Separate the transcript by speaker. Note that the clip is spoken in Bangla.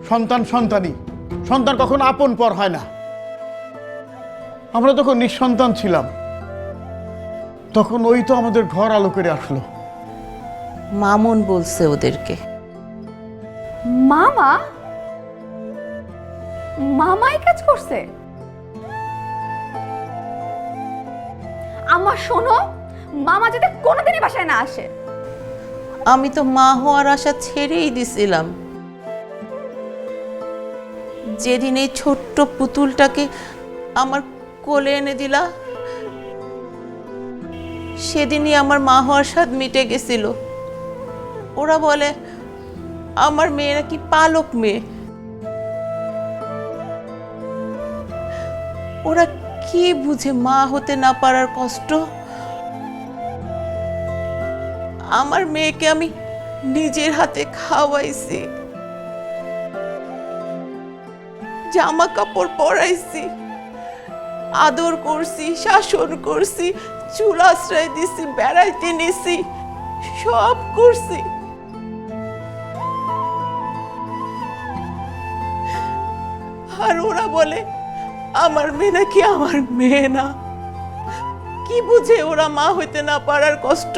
Speaker 1: সন্তান সন্তানই, সন্তান কখনো আপন পর হয় না। আমরা তখন নিঃসন্তান ছিলাম, তখন ওই তো আমাদের ঘর আলো করে আসলো।
Speaker 2: মামুন বলছে ওদেরকে।
Speaker 3: মামা মামাই কাজ করছে? আমার শোনো, মামা যাতে কোনোদিনই বাসায় না আসে।
Speaker 2: আমি তো মা হওয়ার আশা ছেড়েই দিছিলাম। যেদিন এই ছোট্ট পুতুলটাকে আমার কোলে এনে দিলা, সেদিনই আমার মা হওয়ার স্বাদ মিটে গেছিল। ওরা বলে আমার মেয়ে নাকি পালক মেয়ে। ওরা কি বুঝে মা হতে না পারার কষ্ট? আমার মেয়েকে আমি নিজের হাতে খাওয়াইছি, জামা কাপড় পরাইছি, আদর করছি, শাসন করছি, চুল আশ্রয় দিছি, বেড়াইতে নিছি, সব করছি। আর ওরা বলে আমার মেয়ে নাকি আমার মেয়ে না। কি বুঝে ওরা মা হইতে না পারার কষ্ট?